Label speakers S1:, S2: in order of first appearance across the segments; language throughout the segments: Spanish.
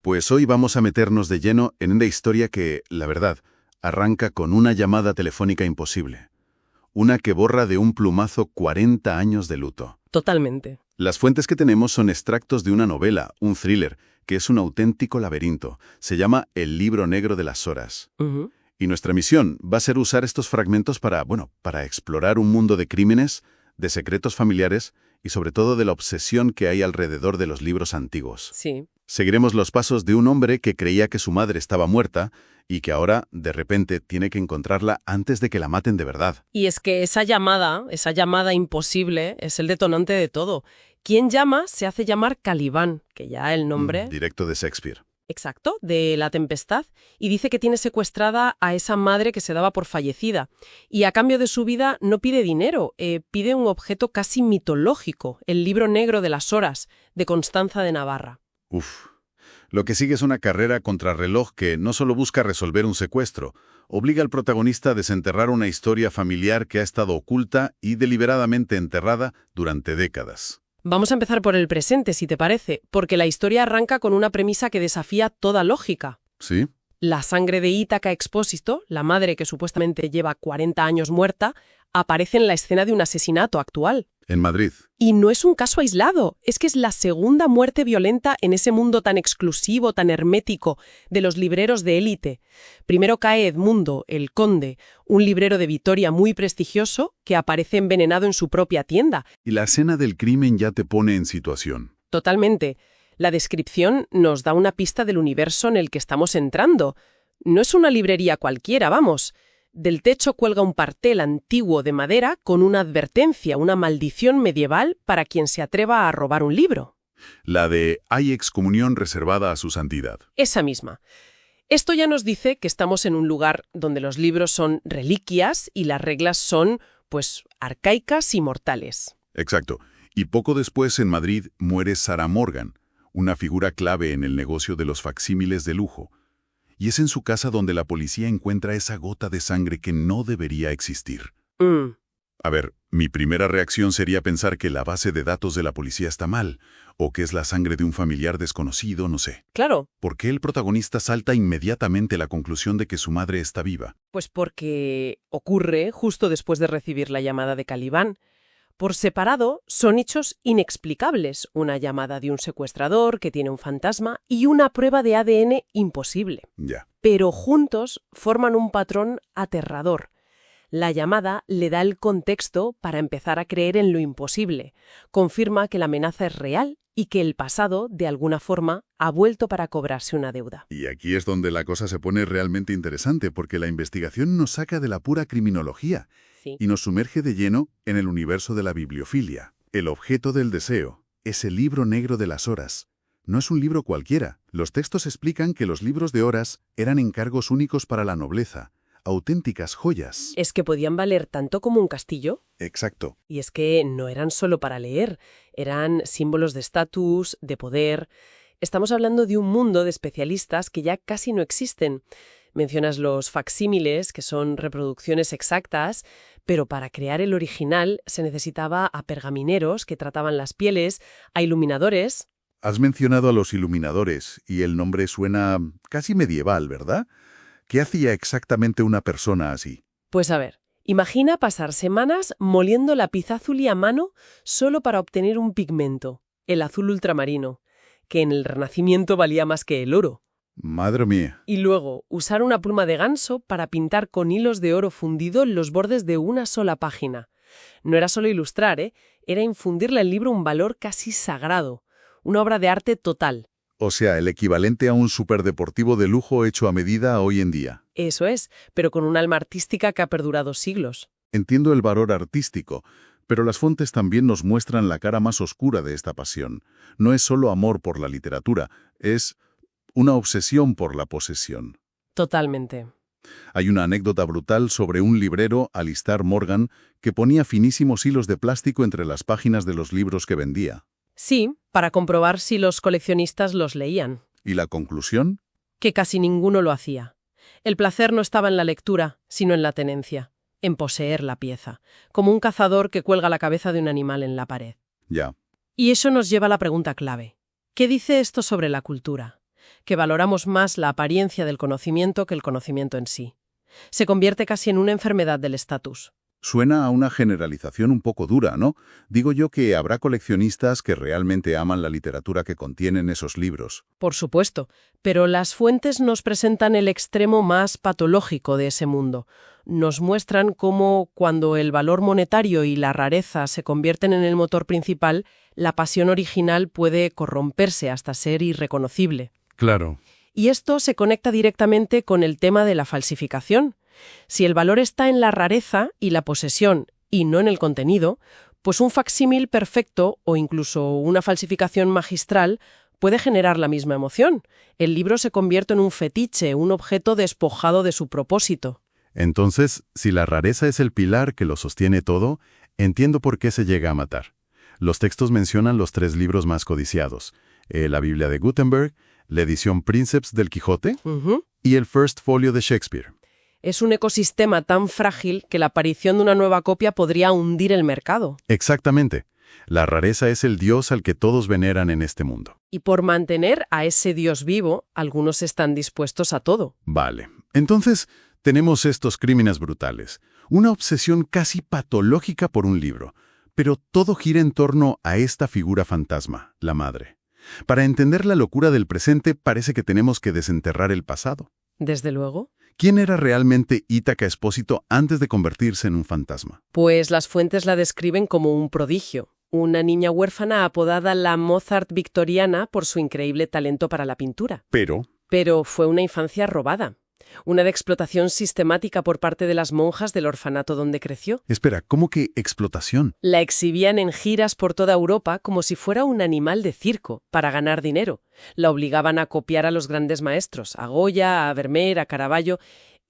S1: Pues hoy vamos a meternos de lleno en una historia que, la verdad, arranca con una llamada telefónica imposible. Una que borra de un plumazo 40 años de luto.
S2: Totalmente.
S1: Las fuentes que tenemos son extractos de una novela, un thriller, que es un auténtico laberinto. Se llama El libro negro de las horas.
S2: Ujú.
S1: Y nuestra misión va a ser usar estos fragmentos para explorar un mundo de crímenes, de secretos familiares y sobre todo de la obsesión que hay alrededor de los libros antiguos.
S2: Sí.
S1: Seguiremos los pasos de un hombre que creía que su madre estaba muerta y que ahora, de repente, tiene que encontrarla antes de que la maten de verdad.
S2: Y es que esa llamada imposible, es el detonante de todo. Quien llama se hace llamar Calibán, que ya el nombre...
S1: Directo de Shakespeare.
S2: Exacto, de La Tempestad, y dice que tiene secuestrada a esa madre que se daba por fallecida. Y a cambio de su vida no pide dinero, pide un objeto casi mitológico, el libro negro de las horas, de Constanza de Navarra.
S1: Uf. Lo que sigue es una carrera contrarreloj que no solo busca resolver un secuestro, obliga al protagonista a desenterrar una historia familiar que ha estado oculta y deliberadamente enterrada durante décadas.
S2: Vamos a empezar por el presente, si te parece, porque la historia arranca con una premisa que desafía toda lógica.
S1: ¿Sí?
S2: La sangre de Ítaca Expósito, la madre que supuestamente lleva 40 años muerta, aparece en la escena de un asesinato actual.
S1: En Madrid.
S2: Y no es un caso aislado, es que es la segunda muerte violenta en ese mundo tan exclusivo, tan hermético, de los libreros de élite. Primero cae Edmundo, el conde, un librero de Vitoria muy prestigioso, que aparece envenenado en su propia tienda.
S1: Y la escena del crimen ya te pone en situación.
S2: Totalmente. La descripción nos da una pista del universo en el que estamos entrando. No es una librería cualquiera, vamos. Del techo cuelga un partel antiguo de madera con una advertencia, una maldición medieval para quien se atreva a robar un libro.
S1: La de hay excomunión reservada a su santidad.
S2: Esa misma. Esto ya nos dice que estamos en un lugar donde los libros son reliquias y las reglas son, arcaicas y mortales.
S1: Exacto. Y poco después en Madrid muere Sarah Morgan, una figura clave en el negocio de los facsímiles de lujo. Y es en su casa donde la policía encuentra esa gota de sangre que no debería existir. A ver, mi primera reacción sería pensar que la base de datos de la policía está mal, o que es la sangre de un familiar desconocido, no sé.
S2: Claro.
S1: ¿Por qué el protagonista salta inmediatamente a la conclusión de que su madre está viva?
S2: Pues porque ocurre justo después de recibir la llamada de Calibán. Por separado, son hechos inexplicables, una llamada de un secuestrador que tiene un fantasma y una prueba de ADN imposible.
S1: Ya.
S2: Pero juntos forman un patrón aterrador. La llamada le da el contexto para empezar a creer en lo imposible. Confirma que la amenaza es real y que el pasado, de alguna forma, ha vuelto para cobrarse una deuda.
S1: Y aquí es donde la cosa se pone realmente interesante, porque la investigación nos saca de la pura criminología
S2: Sí.
S1: y nos sumerge de lleno en el universo de la bibliofilia. El objeto del deseo es el libro negro de las horas. No es un libro cualquiera. Los textos explican que los libros de horas eran encargos únicos para la nobleza, auténticas joyas.
S2: ¿Es que podían valer tanto como un castillo?
S1: Exacto.
S2: Y es que no eran solo para leer, eran símbolos de estatus, de poder. Estamos hablando de un mundo de especialistas que ya casi no existen. Mencionas los facsímiles, que son reproducciones exactas, pero para crear el original se necesitaba a pergamineros que trataban las pieles, a iluminadores.
S1: Has mencionado a los iluminadores y el nombre suena casi medieval, ¿verdad? ¿Qué hacía exactamente una persona así?
S2: Pues a ver, imagina pasar semanas moliendo lapirazuli a mano solo para obtener un pigmento, el azul ultramarino, que en el Renacimiento valía más que el oro.
S1: Madre mía.
S2: Y luego, usar una pluma de ganso para pintar con hilos de oro fundido los bordes de una sola página. No era solo ilustrar, era infundirle al libro un valor casi sagrado, una obra de arte total.
S1: O sea, el equivalente a un superdeportivo de lujo hecho a medida hoy en día.
S2: Eso es, pero con un alma artística que ha perdurado siglos.
S1: Entiendo el valor artístico, pero las fuentes también nos muestran la cara más oscura de esta pasión. No es solo amor por la literatura, es una obsesión por la posesión.
S2: Totalmente.
S1: Hay una anécdota brutal sobre un librero, Alistair Morgan, que ponía finísimos hilos de plástico entre las páginas de los libros que vendía.
S2: Sí, para comprobar si los coleccionistas los leían.
S1: ¿Y la conclusión?
S2: Que casi ninguno lo hacía. El placer no estaba en la lectura, sino en la tenencia, en poseer la pieza, como un cazador que cuelga la cabeza de un animal en la pared.
S1: Ya.
S2: Y eso nos lleva a la pregunta clave. ¿Qué dice esto sobre la cultura? que valoramos más la apariencia del conocimiento que el conocimiento en sí. Se convierte casi en una enfermedad del estatus.
S1: Suena a una generalización un poco dura, ¿no? Digo yo que habrá coleccionistas que realmente aman la literatura que contienen esos libros.
S2: Por supuesto, pero las fuentes nos presentan el extremo más patológico de ese mundo. Nos muestran cómo, cuando el valor monetario y la rareza se convierten en el motor principal, la pasión original puede corromperse hasta ser irreconocible.
S1: Claro.
S2: Y esto se conecta directamente con el tema de la falsificación. Si el valor está en la rareza y la posesión y no en el contenido, pues un facsímil perfecto o incluso una falsificación magistral puede generar la misma emoción. El libro se convierte en un fetiche, un objeto despojado de su propósito.
S1: Entonces, si la rareza es el pilar que lo sostiene todo, entiendo por qué se llega a matar. Los textos mencionan los 3 libros más codiciados, la Biblia de Gutenberg, la edición Princeps del Quijote y el First Folio de Shakespeare.
S2: Es un ecosistema tan frágil que la aparición de una nueva copia podría hundir el mercado.
S1: Exactamente. La rareza es el dios al que todos veneran en este mundo.
S2: Y por mantener a ese dios vivo, algunos están dispuestos a todo.
S1: Vale. Entonces, tenemos estos crímenes brutales, una obsesión casi patológica por un libro, pero todo gira en torno a esta figura fantasma, la madre. Para entender la locura del presente parece que tenemos que desenterrar el pasado.
S2: Desde luego.
S1: ¿Quién era realmente Ítaca Espósito antes de convertirse en un fantasma?
S2: Pues las fuentes la describen como un prodigio, una niña huérfana apodada la Mozart victoriana por su increíble talento para la pintura.
S1: Pero
S2: fue una infancia robada, una de explotación sistemática por parte de las monjas del orfanato donde creció.
S1: Espera, ¿cómo que explotación?
S2: La exhibían en giras por toda Europa como si fuera un animal de circo, para ganar dinero. La obligaban a copiar a los grandes maestros, a Goya, a Vermeer, a Caravaggio,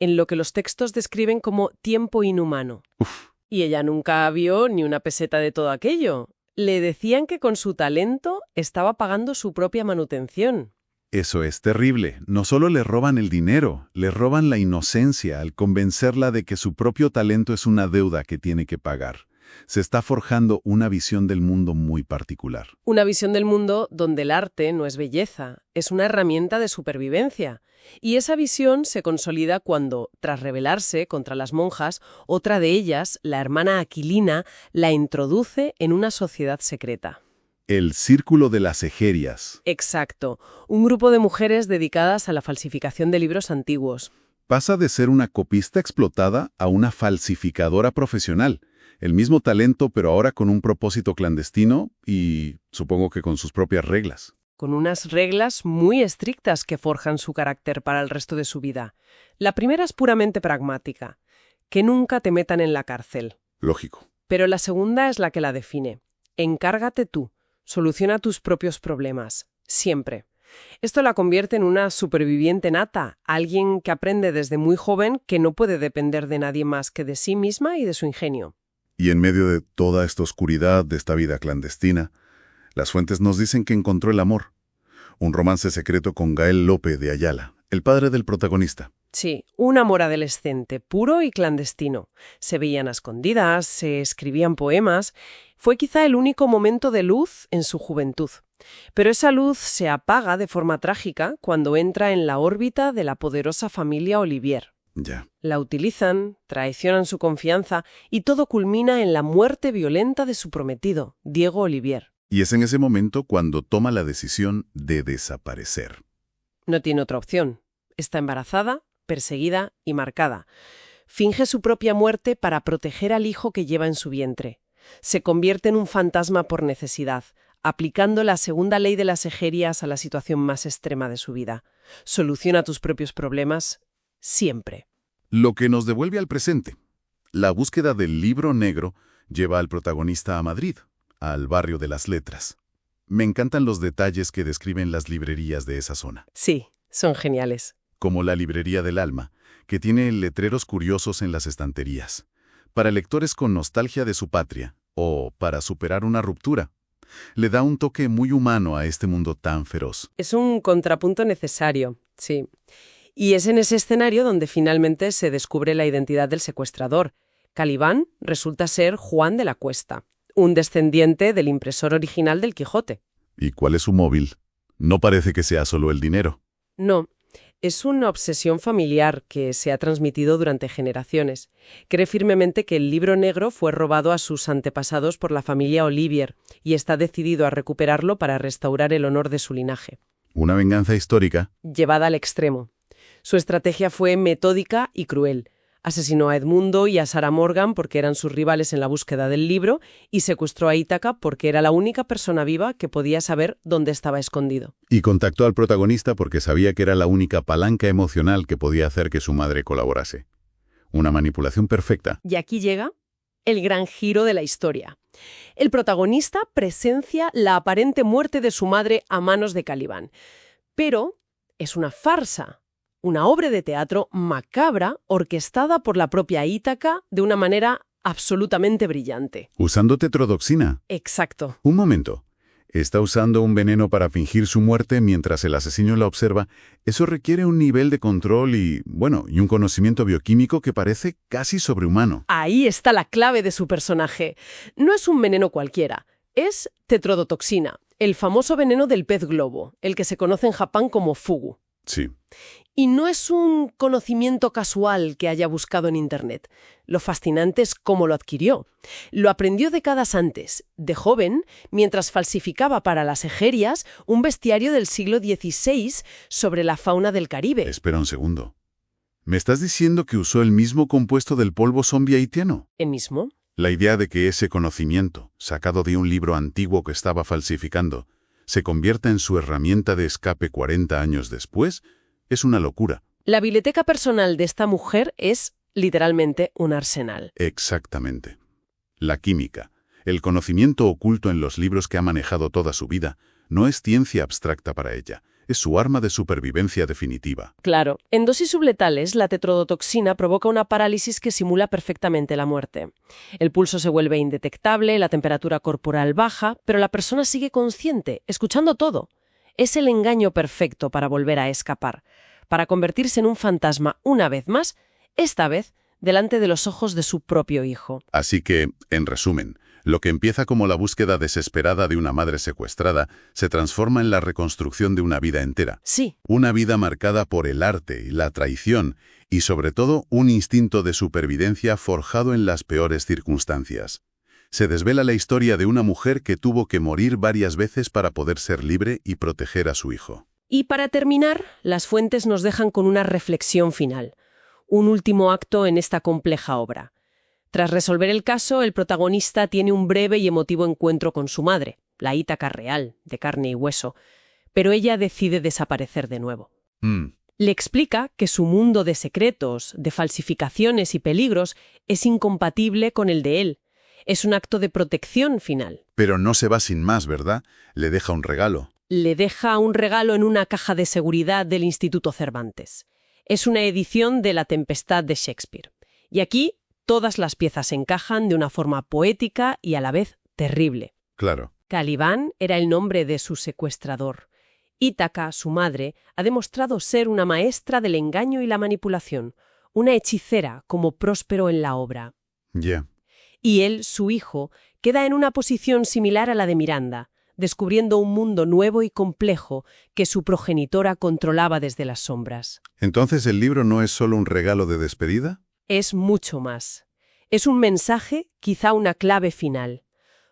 S2: en lo que los textos describen como tiempo inhumano.
S1: Uf.
S2: Y ella nunca vio ni una peseta de todo aquello. Le decían que con su talento estaba pagando su propia manutención.
S1: Eso es terrible. No solo le roban el dinero, le roban la inocencia al convencerla de que su propio talento es una deuda que tiene que pagar. Se está forjando una visión del mundo muy particular.
S2: Una visión del mundo donde el arte no es belleza, es una herramienta de supervivencia. Y esa visión se consolida cuando, tras rebelarse contra las monjas, otra de ellas, la hermana Aquilina, la introduce en una sociedad secreta.
S1: El Círculo de las Egerias.
S2: Exacto, un grupo de mujeres dedicadas a la falsificación de libros antiguos.
S1: Pasa de ser una copista explotada a una falsificadora profesional. El mismo talento, pero ahora con un propósito clandestino y supongo que con sus propias reglas.
S2: Con unas reglas muy estrictas que forjan su carácter para el resto de su vida. La primera es puramente pragmática, que nunca te metan en la cárcel.
S1: Lógico.
S2: Pero la segunda es la que la define. Encárgate tú, soluciona tus propios problemas, siempre. Esto la convierte en una superviviente nata, alguien que aprende desde muy joven que no puede depender de nadie más que de sí misma y de su ingenio.
S1: Y en medio de toda esta oscuridad de esta vida clandestina, las fuentes nos dicen que encontró el amor. Un romance secreto con Gael Lope de Ayala, el padre del protagonista.
S2: Sí, un amor adolescente, puro y clandestino. Se veían a escondidas, se escribían poemas. Fue quizá el único momento de luz en su juventud. Pero esa luz se apaga de forma trágica cuando entra en la órbita de la poderosa familia Olivier.
S1: Ya.
S2: La utilizan, traicionan su confianza y todo culmina en la muerte violenta de su prometido, Diego Olivier.
S1: Y es en ese momento cuando toma la decisión de desaparecer.
S2: No tiene otra opción. Está embarazada, perseguida y marcada. Finge su propia muerte para proteger al hijo que lleva en su vientre. Se convierte en un fantasma por necesidad, aplicando la segunda ley de las Egerias a la situación más extrema de su vida. Soluciona tus propios problemas siempre.
S1: Lo que nos devuelve al presente. La búsqueda del libro negro lleva al protagonista a Madrid, al barrio de las letras. Me encantan los detalles que describen las librerías de esa zona.
S2: Sí, son geniales.
S1: Como la librería del alma, que tiene letreros curiosos en las estanterías, para lectores con nostalgia de su patria, o para superar una ruptura. Le da un toque muy humano a este mundo tan feroz.
S2: Es un contrapunto necesario, sí. Y es en ese escenario donde finalmente se descubre la identidad del secuestrador. Calibán resulta ser Juan de la Cuesta, un descendiente del impresor original del Quijote.
S1: ¿Y cuál es su móvil? No parece que sea solo el dinero.
S2: No, es una obsesión familiar que se ha transmitido durante generaciones. Cree firmemente que el libro negro fue robado a sus antepasados por la familia Olivier y está decidido a recuperarlo para restaurar el honor de su linaje.
S1: Una venganza histórica.
S2: Llevada al extremo. Su estrategia fue metódica y cruel. Asesinó a Edmundo y a Sarah Morgan porque eran sus rivales en la búsqueda del libro y secuestró a Ítaca porque era la única persona viva que podía saber dónde estaba escondido.
S1: Y contactó al protagonista porque sabía que era la única palanca emocional que podía hacer que su madre colaborase. Una manipulación perfecta.
S2: Y aquí llega el gran giro de la historia. El protagonista presencia la aparente muerte de su madre a manos de Calibán. Pero es una farsa. Una obra de teatro macabra orquestada por la propia Ítaca de una manera absolutamente brillante.
S1: ¿Usando tetrodoxina?
S2: Exacto.
S1: Un momento. ¿Está usando un veneno para fingir su muerte mientras el asesino la observa? Eso requiere un nivel de control y un conocimiento bioquímico que parece casi sobrehumano.
S2: Ahí está la clave de su personaje. No es un veneno cualquiera, es tetrodotoxina, el famoso veneno del pez globo, el que se conoce en Japón como fugu.
S1: Sí.
S2: Y no es un conocimiento casual que haya buscado en Internet. Lo fascinante es cómo lo adquirió. Lo aprendió décadas antes, de joven, mientras falsificaba para las Egerias un bestiario del siglo XVI sobre la fauna del Caribe.
S1: Espera un segundo. ¿Me estás diciendo que usó el mismo compuesto del polvo zombie haitiano?
S2: ¿El mismo?
S1: La idea de que ese conocimiento, sacado de un libro antiguo que estaba falsificando, se convierta en su herramienta de escape 40 años después, es una locura.
S2: La biblioteca personal de esta mujer es, literalmente, un arsenal.
S1: Exactamente. La química, el conocimiento oculto en los libros que ha manejado toda su vida, no es ciencia abstracta para ella, es su arma de supervivencia definitiva.
S2: Claro, en dosis subletales, la tetrodotoxina provoca una parálisis que simula perfectamente la muerte. El pulso se vuelve indetectable, la temperatura corporal baja, pero la persona sigue consciente, escuchando todo. Es el engaño perfecto para volver a escapar, para convertirse en un fantasma una vez más, esta vez delante de los ojos de su propio hijo.
S1: Así que, en resumen, lo que empieza como la búsqueda desesperada de una madre secuestrada se transforma en la reconstrucción de una vida entera.
S2: Sí.
S1: Una vida marcada por el arte y la traición y, sobre todo, un instinto de supervivencia forjado en las peores circunstancias. Se desvela la historia de una mujer que tuvo que morir varias veces para poder ser libre y proteger a su hijo.
S2: Y para terminar, las fuentes nos dejan con una reflexión final, un último acto en esta compleja obra. Tras resolver el caso, el protagonista tiene un breve y emotivo encuentro con su madre, la Ítaca real, de carne y hueso, pero ella decide desaparecer de nuevo. Le explica que su mundo de secretos, de falsificaciones y peligros es incompatible con el de él. Es un acto de protección final.
S1: Pero no se va sin más, ¿verdad? Le deja un regalo.
S2: Le deja un regalo en una caja de seguridad del Instituto Cervantes. Es una edición de La Tempestad de Shakespeare. Y aquí todas las piezas encajan de una forma poética y a la vez terrible.
S1: Claro.
S2: Calibán era el nombre de su secuestrador. Ítaca, su madre, ha demostrado ser una maestra del engaño y la manipulación, una hechicera como Próspero en la obra.
S1: Ya.
S2: Y él, su hijo, queda en una posición similar a la de Miranda, descubriendo un mundo nuevo y complejo que su progenitora controlaba desde las sombras.
S1: ¿Entonces el libro no es solo un regalo de despedida?
S2: Es mucho más. Es un mensaje, quizá una clave final.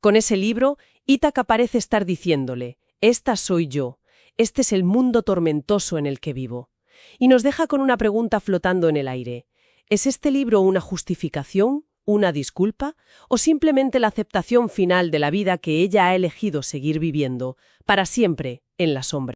S2: Con ese libro, Ítaca parece estar diciéndole: esta soy yo, este es el mundo tormentoso en el que vivo. Y nos deja con una pregunta flotando en el aire. ¿Es este libro una justificación, una disculpa, o simplemente la aceptación final de la vida que ella ha elegido seguir viviendo, para siempre, en la sombra?